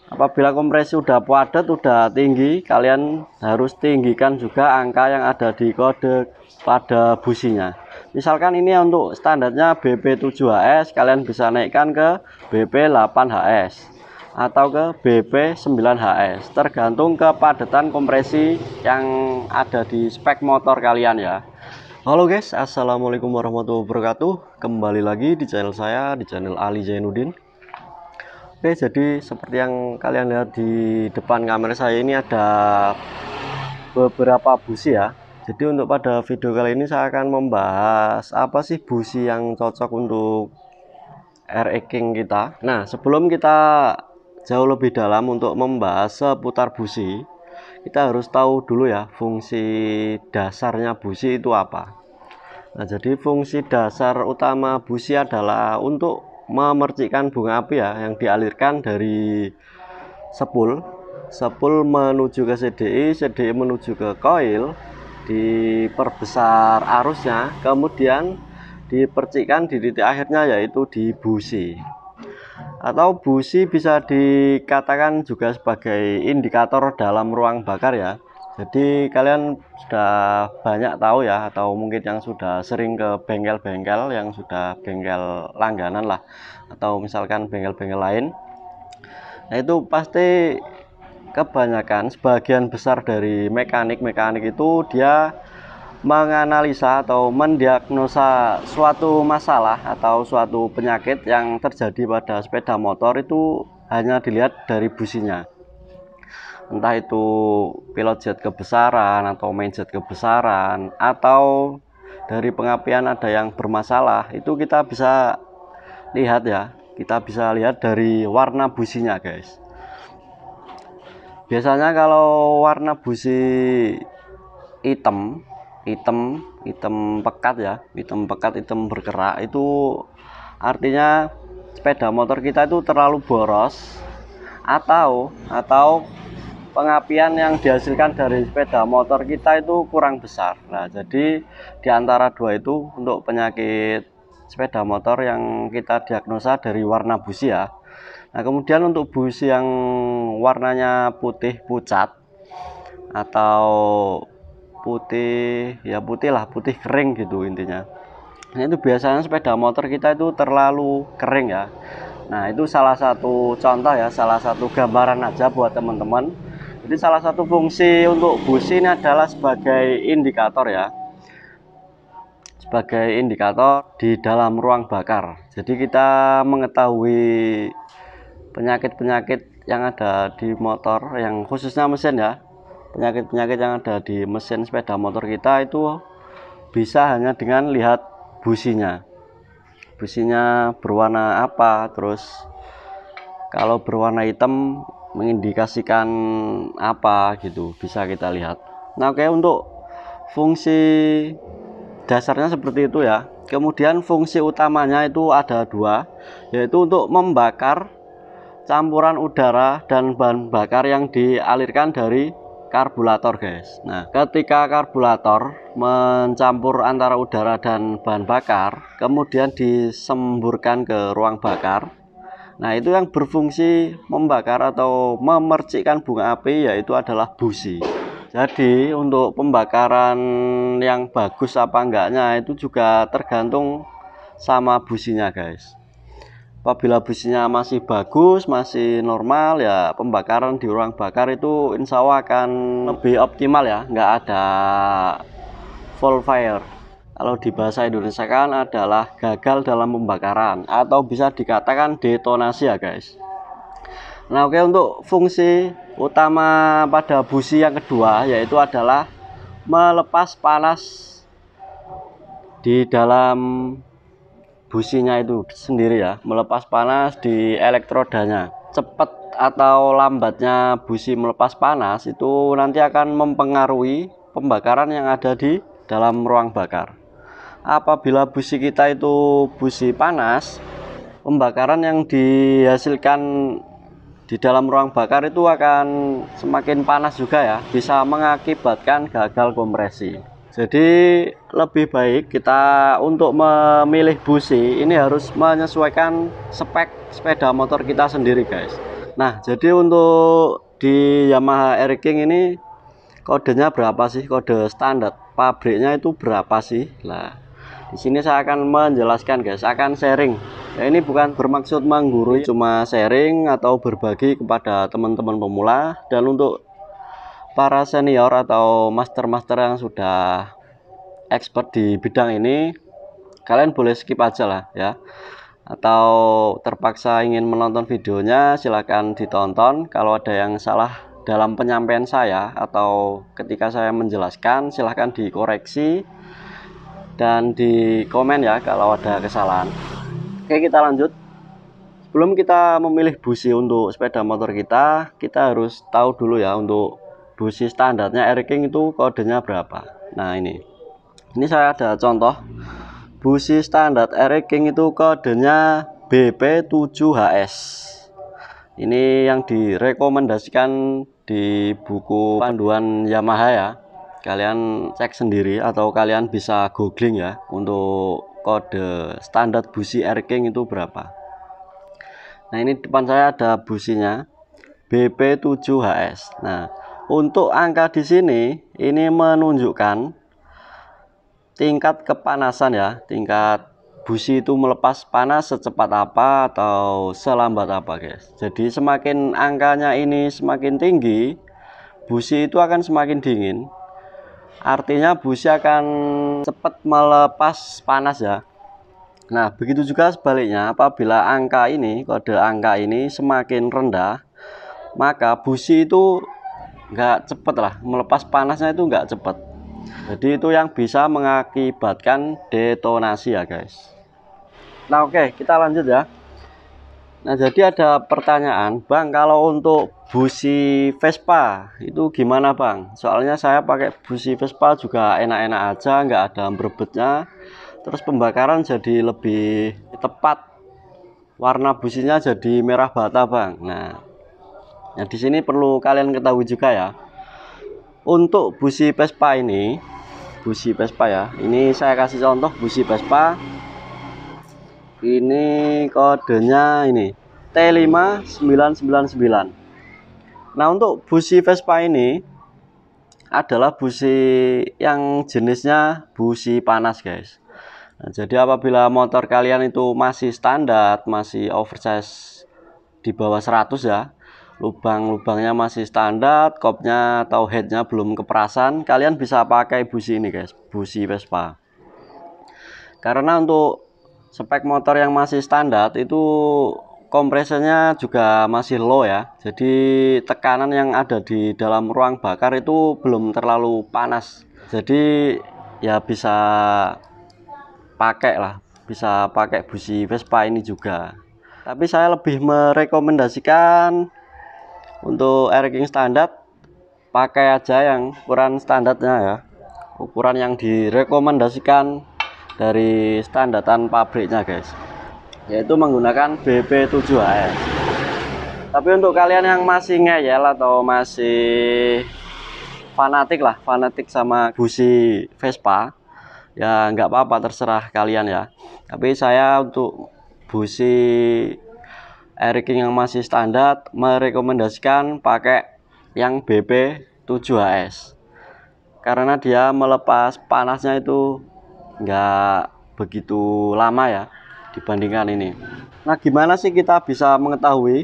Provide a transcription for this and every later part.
Apabila kompresi udah padat, udah tinggi, kalian harus tinggikan juga angka yang ada di kode pada businya. Misalkan ini untuk standarnya BP7HS, kalian bisa naikkan ke BP8HS atau ke BP9HS, tergantung kepadatan kompresi yang ada di spek motor kalian ya. Halo guys, assalamualaikum warahmatullahi wabarakatuh. Kembali lagi di channel saya, di channel Ali Zainuddin. Oke, jadi seperti yang kalian lihat di depan kamera saya ini ada beberapa busi ya. Jadi untuk pada video kali ini saya akan membahas apa sih busi yang cocok untuk RE King kita. Nah, sebelum kita jauh lebih dalam untuk membahas seputar busi, kita harus tahu dulu ya fungsi dasarnya busi itu apa. Nah, jadi fungsi dasar utama busi adalah untuk memercikkan bunga api ya, yang dialirkan dari sepul menuju ke CDI, CDI menuju ke koil, diperbesar arusnya, kemudian dipercikkan di titik akhirnya yaitu di busi. Atau busi bisa dikatakan juga sebagai indikator dalam ruang bakar ya. Jadi kalian sudah banyak tahu ya, atau mungkin yang sudah sering ke bengkel-bengkel yang sudah bengkel langganan lah, atau misalkan bengkel-bengkel lain. Nah, itu pasti kebanyakan sebagian besar dari mekanik itu dia menganalisa atau mendiagnosa suatu masalah atau suatu penyakit yang terjadi pada sepeda motor itu hanya dilihat dari businya. Entah itu pilot jet kebesaran atau main jet kebesaran, atau dari pengapian ada yang bermasalah, itu kita bisa lihat ya, kita bisa lihat dari warna businya guys. Biasanya kalau warna busi hitam pekat ya, hitam pekat, hitam berkerak, itu artinya sepeda motor kita itu terlalu boros, atau pengapian yang dihasilkan dari sepeda motor kita itu kurang besar. Nah, jadi di antara dua itu untuk penyakit sepeda motor yang kita diagnosa dari warna busi ya. Nah, kemudian untuk busi yang warnanya putih pucat atau putih ya, putih kering gitu intinya. Nah, itu biasanya sepeda motor kita itu terlalu kering ya. Nah, itu salah satu contoh ya, salah satu gambaran aja buat teman-teman. Jadi salah satu fungsi untuk busi ini adalah sebagai indikator ya, sebagai indikator di dalam ruang bakar. Jadi kita mengetahui penyakit-penyakit yang ada di motor, yang khususnya mesin ya, penyakit-penyakit yang ada di mesin sepeda motor kita itu bisa hanya dengan lihat businya berwarna apa, terus kalau berwarna hitam mengindikasikan apa gitu, bisa kita lihat. Nah, oke, untuk fungsi dasarnya seperti itu ya. Kemudian fungsi utamanya itu ada dua, yaitu untuk membakar campuran udara dan bahan bakar yang dialirkan dari karburator guys. Nah, ketika karburator mencampur antara udara dan bahan bakar, kemudian disemburkan ke ruang bakar, nah itu yang berfungsi membakar atau memercikkan bunga api yaitu adalah busi. Jadi untuk pembakaran yang bagus apa enggaknya itu juga tergantung sama businya guys. Apabila businya masih bagus, masih normal ya, pembakaran di ruang bakar itu insya Allah akan lebih optimal ya, nggak ada full fire. Kalau di bahasa Indonesia kan adalah gagal dalam pembakaran, atau bisa dikatakan detonasi ya guys. Nah, oke, untuk fungsi utama pada busi yang kedua yaitu adalah melepas panas di dalam businya itu sendiri ya, melepas panas di elektrodanya. Cepat atau lambatnya busi melepas panas itu nanti akan mempengaruhi pembakaran yang ada di dalam ruang bakar. Apabila busi kita itu busi panas, pembakaran yang dihasilkan di dalam ruang bakar itu akan semakin panas juga ya, bisa mengakibatkan gagal kompresi. Jadi lebih baik kita untuk memilih busi ini harus menyesuaikan spek sepeda motor kita sendiri guys. Nah, jadi untuk di Yamaha Air King ini kodenya berapa sih? Kode standar pabriknya itu berapa sih? Nah, di sini saya akan menjelaskan guys, akan sharing. Ya, ini bukan bermaksud menggurui, cuma sharing atau berbagi kepada teman-teman pemula. Dan untuk para senior atau master-master yang sudah expert di bidang ini, kalian boleh skip aja lah ya. Atau terpaksa ingin menonton videonya, silahkan ditonton. Kalau ada yang salah dalam penyampaian saya atau ketika saya menjelaskan, silahkan dikoreksi dan di komen ya kalau ada kesalahan. Oke, kita lanjut. Sebelum kita memilih busi untuk sepeda motor kita harus tahu dulu ya, untuk busi standarnya Air King itu kodenya berapa. Nah, ini saya ada contoh busi standar Air King itu kodenya BP7HS. Ini yang direkomendasikan di buku panduan Yamaha ya. Kalian cek sendiri atau kalian bisa googling ya untuk kode standar busi Air King itu berapa. Nah, ini depan saya ada businya BP7HS. Nah, untuk angka di sini ini menunjukkan tingkat kepanasan ya, tingkat busi itu melepas panas secepat apa atau selambat apa guys. Jadi semakin angkanya ini semakin tinggi, busi itu akan semakin dingin. Artinya busi akan cepat melepas panas ya. Nah, begitu juga sebaliknya, apabila angka ini, kode angka ini semakin rendah, maka busi itu nggak cepat lah, melepas panasnya itu nggak cepat. Jadi itu yang bisa mengakibatkan detonasi ya guys. Nah, oke, kita lanjut ya. Nah, jadi ada pertanyaan, Bang, kalau untuk busi Vespa itu gimana Bang? Soalnya saya pakai busi Vespa juga enak-enak aja, nggak ada berebetnya. Terus pembakaran jadi lebih tepat, warna businya jadi merah bata Bang. Nah, di sini perlu kalian ketahui juga ya. Untuk busi Vespa ini, busi Vespa ya, ini saya kasih contoh busi Vespa. Ini kodenya ini T5999. Nah, untuk busi Vespa ini adalah busi yang jenisnya busi panas guys. Nah, jadi apabila motor kalian itu masih standar, masih oversize di bawah 100 ya, lubang-lubangnya masih standar, kopnya atau headnya belum keperasan, kalian bisa pakai busi ini guys, busi Vespa. Karena untuk spek motor yang masih standar itu kompresornya juga masih low ya, jadi tekanan yang ada di dalam ruang bakar itu belum terlalu panas, jadi ya bisa pakai busi Vespa ini juga. Tapi saya lebih merekomendasikan untuk Air King standar pakai aja yang ukuran standarnya ya, ukuran yang direkomendasikan dari standaran pabriknya guys, yaitu menggunakan BP7HS. Tapi untuk kalian yang masih ngeyel atau masih fanatik sama busi Vespa ya, nggak apa-apa, terserah kalian ya. Tapi saya untuk busi Air King yang masih standar merekomendasikan pakai yang BP7HS karena dia melepas panasnya itu nggak begitu lama ya dibandingkan ini. Nah, gimana sih kita bisa mengetahui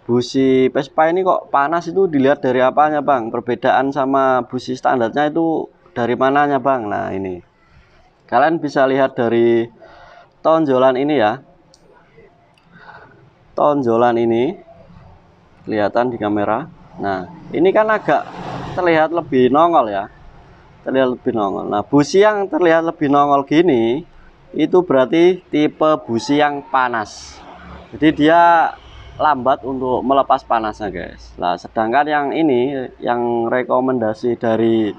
busi Vespa ini kok panas? Itu dilihat dari apanya Bang? Perbedaan sama busi standarnya itu dari mananya Bang? Nah, ini kalian bisa lihat dari tonjolan ini ya. Tonjolan ini kelihatan di kamera. Nah, ini kan agak terlihat lebih nongol ya, terlihat lebih nongol. Nah, busi yang terlihat lebih nongol gini itu berarti tipe busi yang panas, jadi dia lambat untuk melepas panasnya guys. Nah, sedangkan yang ini yang rekomendasi dari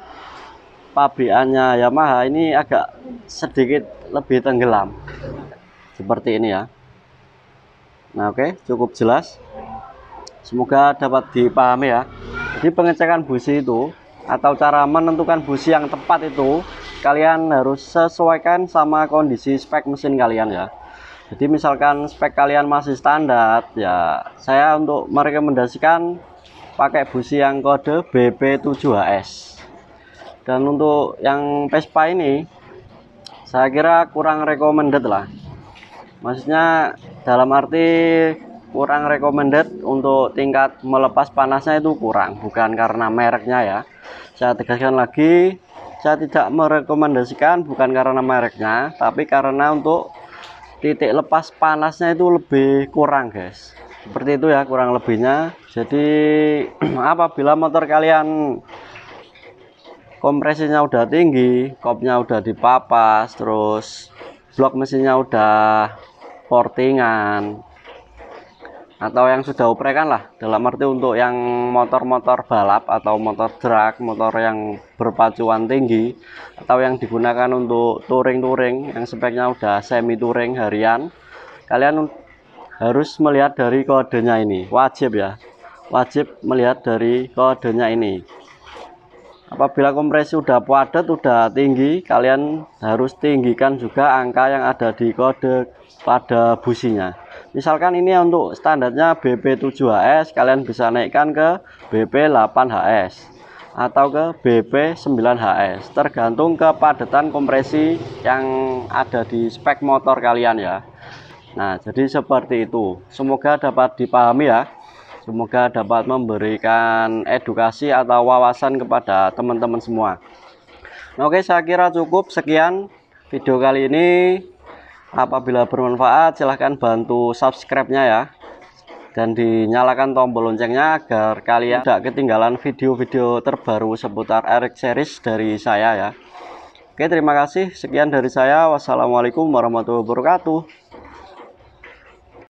pabrikannya Yamaha ini agak sedikit lebih tenggelam seperti ini ya. Nah, oke, cukup jelas, semoga dapat dipahami ya. Jadi pengecekan busi itu atau cara menentukan busi yang tepat itu kalian harus sesuaikan sama kondisi spek mesin kalian ya. Jadi misalkan spek kalian masih standar, ya saya untuk merekomendasikan pakai busi yang kode BP7HS. Dan untuk yang Vespa ini saya kira kurang recommended lah. Maksudnya dalam arti kurang recommended untuk tingkat melepas panasnya itu kurang, bukan karena mereknya ya. Saya tegaskan lagi, saya tidak merekomendasikan bukan karena mereknya, tapi karena untuk titik lepas panasnya itu lebih kurang guys. Seperti itu ya kurang lebihnya. Jadi apabila motor kalian kompresinya udah tinggi, kopnya udah dipapas, terus blok mesinnya udah portingan, atau yang sudah oprekan lah, dalam arti untuk yang motor-motor balap atau motor drag, motor yang berpacuan tinggi, atau yang digunakan untuk touring-touring yang speknya udah semi touring harian, kalian harus melihat dari kodenya ini. Wajib ya, wajib melihat dari kodenya ini. Apabila kompresi udah padat, udah tinggi, kalian harus tinggikan juga angka yang ada di kode pada businya. Misalkan ini untuk standarnya BP7HS, kalian bisa naikkan ke BP8HS atau ke BP9HS, tergantung kepadatan kompresi yang ada di spek motor kalian ya. Nah, jadi seperti itu. Semoga dapat dipahami ya. Semoga dapat memberikan edukasi atau wawasan kepada teman-teman semua. Nah, oke, saya kira cukup sekian video kali ini. Apabila bermanfaat, silahkan bantu subscribe-nya ya, dan dinyalakan tombol loncengnya agar kalian tidak ketinggalan video-video terbaru seputar RX series dari saya ya. Oke, terima kasih. Sekian dari saya. Wassalamualaikum warahmatullahi wabarakatuh.